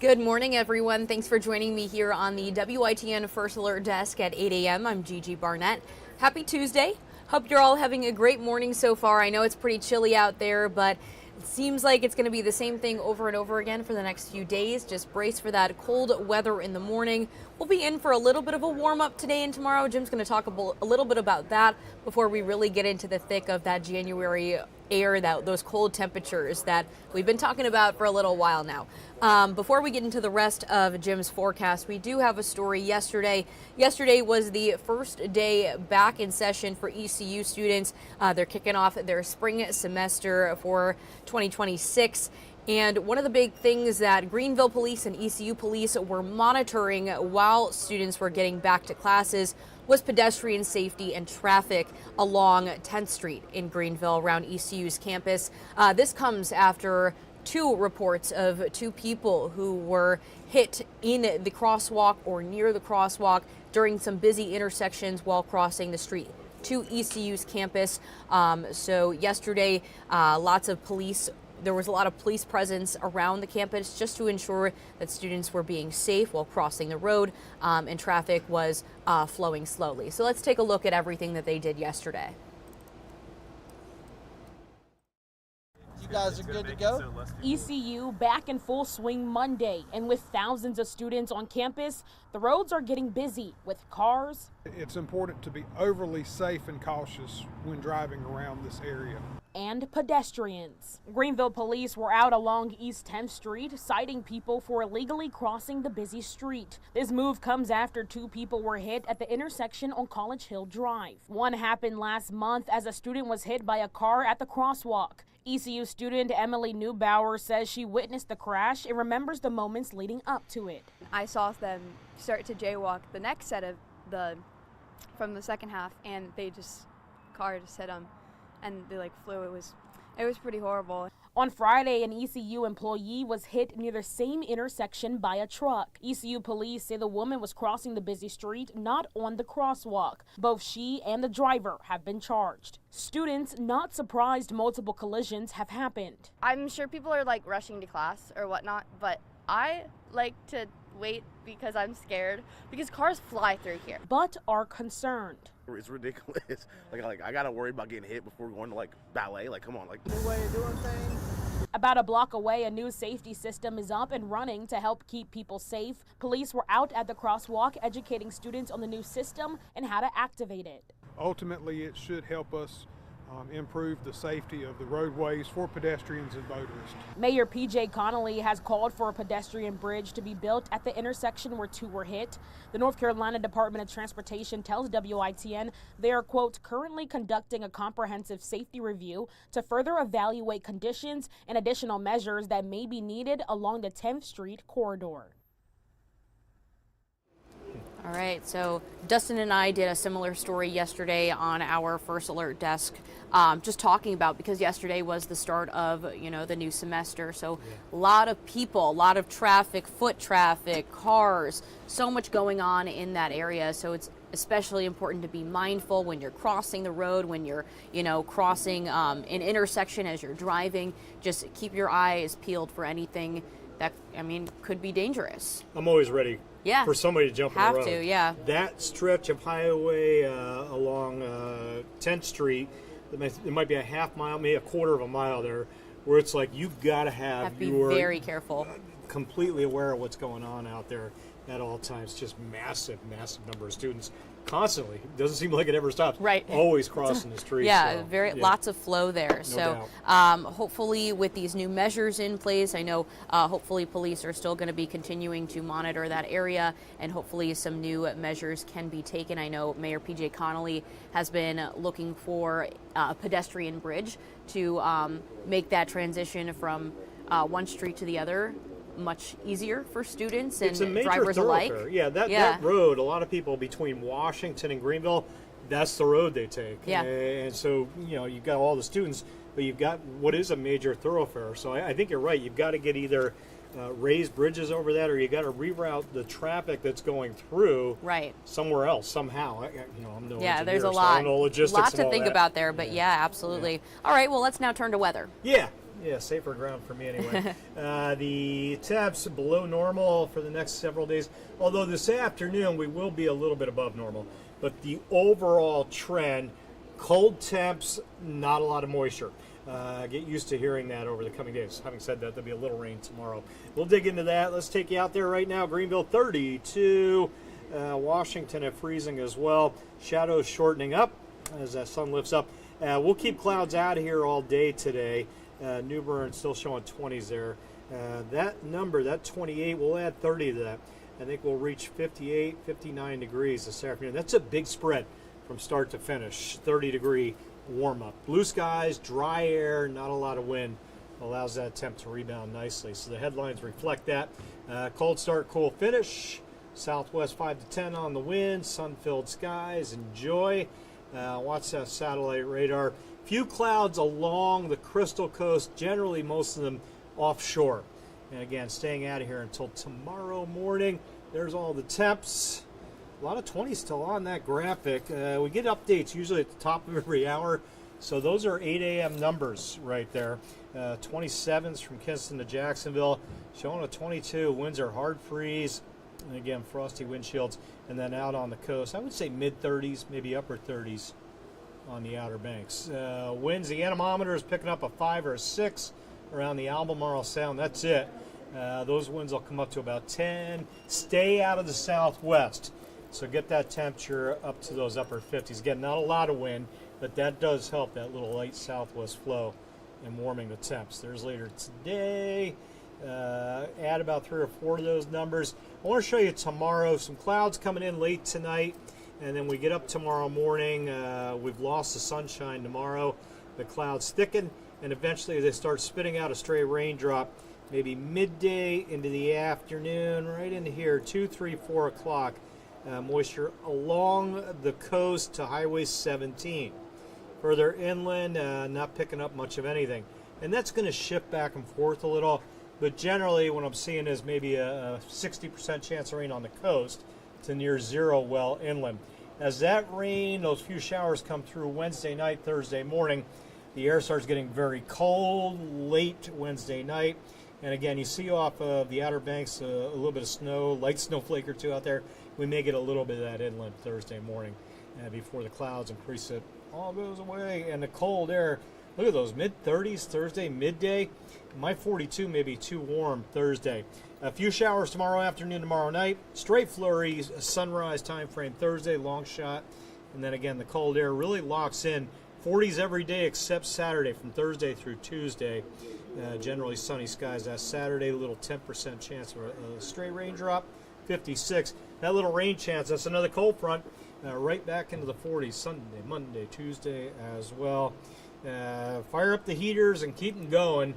Good morning, everyone. Thanks for joining me here on the WITN First Alert desk at 8 a.m. I'm Gigi Barnett. Happy Tuesday. Hope you're all having a great morning so far. I know it's pretty chilly out there, but it seems like it's going to be the same thing over and over again for the next few days. Just brace for that cold weather in the morning. We'll be in for a little bit of a warm up today and tomorrow. Jim's going to talk a little bit about that before we really get into the thick of that January air, those cold temperatures that we've been talking about for a little while now. Before we get into the rest of Jim's forecast, we do have a story yesterday. Yesterday was the first day back in session for ECU students. They're kicking off their spring semester for 2026. And one of the big things that Greenville police and ECU police were monitoring while students were getting back to classes was pedestrian safety and traffic along 10th Street in Greenville around ECU's campus. This comes after two reports of two people who were hit in the crosswalk or near the crosswalk during some busy intersections while crossing the street to ECU's campus. So yesterday, there was a lot of police presence around the campus just to ensure that students were being safe while crossing the road and traffic was flowing slowly. So let's take a look at everything that they did yesterday. You guys are good to go? ECU back in full swing Monday, and with thousands of students on campus, the roads are getting busy with cars. It's important to be overly safe and cautious when driving around this area. And pedestrians. Greenville police were out along East 10th Street citing people for illegally crossing the busy street. This move comes after two people were hit at the intersection on College Hill Drive. One happened last month as a student was hit by a car at the crosswalk. ECU student Emily Neubauer says she witnessed the crash and remembers the moments leading up to it. I saw them start to jaywalk the next set of from the second half, and car just hit them, and they flew. It was pretty horrible. On Friday, an ECU employee was hit near the same intersection by a truck. ECU police say the woman was crossing the busy street, not on the crosswalk. Both she and the driver have been charged. Students not surprised multiple collisions have happened. I'm sure people are rushing to class or whatnot, but I like to wait because I'm scared because cars fly through here. But are concerned. It's ridiculous. I gotta worry about getting hit before going to ballet. Come on, New way of doing things. About a block away, a new safety system is up and running to help keep people safe. Police were out at the crosswalk educating students on the new system and how to activate it. Ultimately, it should help us improve the safety of the roadways for pedestrians and motorists. Mayor PJ Connolly has called for a pedestrian bridge to be built at the intersection where two were hit. The North Carolina Department of Transportation tells WITN they are, quote, currently conducting a comprehensive safety review to further evaluate conditions and additional measures that may be needed along the 10th Street corridor. All right, so Dustin and I did a similar story yesterday on our First Alert desk, just talking about, because yesterday was the start of, the new semester. So a lot of people, a lot of traffic, foot traffic, cars, so much going on in that area. So it's especially important to be mindful when you're crossing the road, when you're, crossing an intersection as you're driving. Just keep your eyes peeled for anything that, could be dangerous. I'm always ready. Yeah. For somebody to jump in the road. Have to, yeah. That stretch of highway along 10th Street, it might be a half mile, maybe a quarter of a mile there, where it's you've got to have to be very careful. Completely aware of what's going on out there at all times. Just massive number of students constantly. It doesn't seem like it ever stops. Right. Always crossing the street. Yeah, lots of flow there. No doubt. Hopefully with these new measures in place, I know hopefully police are still going to be continuing to monitor that area, and hopefully some new measures can be taken. I know Mayor PJ Connolly has been looking for a pedestrian bridge to make that transition from one street to the other much easier for students and drivers alike. Yeah, that road, a lot of people between Washington and Greenville, that's the road they take. Yeah. And so, you've got all the students, but you've got what is a major thoroughfare. So I think you're right. You've got to get either raised bridges over that, or you got to reroute the traffic that's going through somewhere else somehow. I'm no engineer, there's a so lot, I don't know logistics lot to think that. about there, but yeah, absolutely. All right, well, let's now turn to weather. Yeah. Yeah, safer ground for me anyway. The temps below normal for the next several days, although this afternoon we will be a little bit above normal. But the overall trend, cold temps, not a lot of moisture. Get used to hearing that over the coming days. Having said that, there'll be a little rain tomorrow. We'll dig into that. Let's take you out there right now. Greenville 32, Washington at freezing as well. Shadows shortening up as that sun lifts up. We'll keep clouds out of here all day today. New Bern still showing 20s there. That number, that 28, we'll add 30 to that. I think we'll reach 58, 59 degrees this afternoon. That's a big spread from start to finish. 30-degree warm up. Blue skies, dry air, not a lot of wind. Allows that temp to rebound nicely. So the headlines reflect that. Cold start, cool finish. Southwest 5 to 10 on the wind. Sun-filled skies. Enjoy. Watch that satellite radar. Few clouds along the Crystal Coast. Generally, most of them offshore. And again, staying out of here until tomorrow morning. There's all the temps. A lot of 20s still on that graphic. We get updates usually at the top of every hour. So those are 8 a.m. numbers right there. 27s from Kinston to Jacksonville. Showing a 22. Winds are hard freeze. And again, frosty windshields. And then out on the coast, I would say mid-30s, maybe upper 30s on the Outer Banks. Winds, the anemometer is picking up a 5 or a 6 around the Albemarle Sound. That's it. Those winds will come up to about 10. Stay out of the southwest. So get that temperature up to those upper 50s. Again, not a lot of wind, but that does help, that little light southwest flow and warming the temps. There's later today. Add about 3 or 4 of those numbers. I want to show you tomorrow. Some clouds coming in late tonight, and then we get up tomorrow morning. We've lost the sunshine tomorrow. The clouds thicken, and eventually they start spitting out a stray raindrop, maybe midday into the afternoon, right into here, 2, 3, 4 o'clock. Moisture along the coast to Highway 17. Further inland, not picking up much of anything. And that's going to shift back and forth a little. But generally, what I'm seeing is maybe a 60% chance of rain on the coast to near zero well inland. As that rain, those few showers come through Wednesday night, Thursday morning, the air starts getting very cold late Wednesday night. And again, you see off of the Outer Banks a little bit of snow, light snowflake or two out there. We may get a little bit of that inland Thursday morning before the clouds increase. It all goes away. And the cold air, look at those mid-30s Thursday, midday. My 42 may be too warm Thursday. A few showers tomorrow afternoon, tomorrow night. Straight flurries, a sunrise time frame Thursday, long shot. And then again, the cold air really locks in. 40s every day except Saturday from Thursday through Tuesday. Generally sunny skies. That Saturday, a little 10% chance of a stray raindrop. 56. That little rain chance, that's another cold front. Right back into the 40s Sunday, Monday, Tuesday as well. Fire up the heaters and keep them going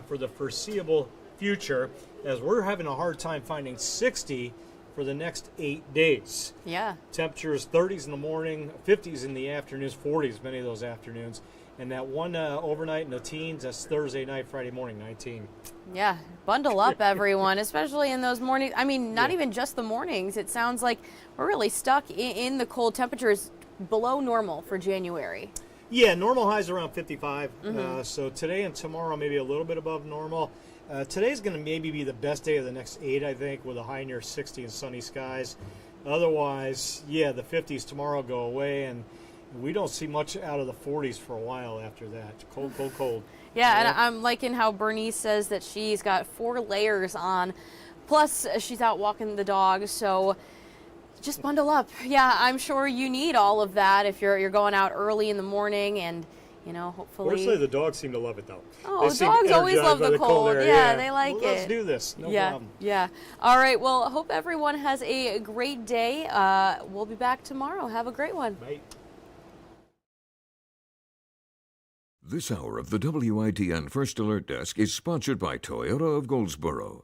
for the foreseeable future, as we're having a hard time finding 60 for the next 8 days. Yeah. Temperatures 30s in the morning, 50s in the afternoons, 40s many of those afternoons. And that one overnight in the teens, that's Thursday night, Friday morning, 19. Yeah, bundle up, everyone, especially in those mornings. I mean, not even just the mornings. It sounds like we're really stuck in the cold temperatures below normal for January. Yeah, normal highs around 55. So today and tomorrow maybe a little bit above normal. Today's going to maybe be the best day of the next 8, I think, with a high near 60 and sunny skies. Otherwise, yeah, the 50s tomorrow go away, and we don't see much out of the 40s for a while after that. Cold, cold, cold. Yeah, and I'm liking how Bernice says that she's got 4 layers on. Plus, she's out walking the dog, so just bundle up. Yeah, I'm sure you need all of that if you're going out early in the morning, and hopefully. Fortunately, the dogs seem to love it, though. Oh, dogs always love the cold. Yeah, they like it. Let's do this. No problem. Yeah. All right. Well, hope everyone has a great day. We'll be back tomorrow. Have a great one. Bye. This hour of the WITN First Alert Desk is sponsored by Toyota of Goldsboro.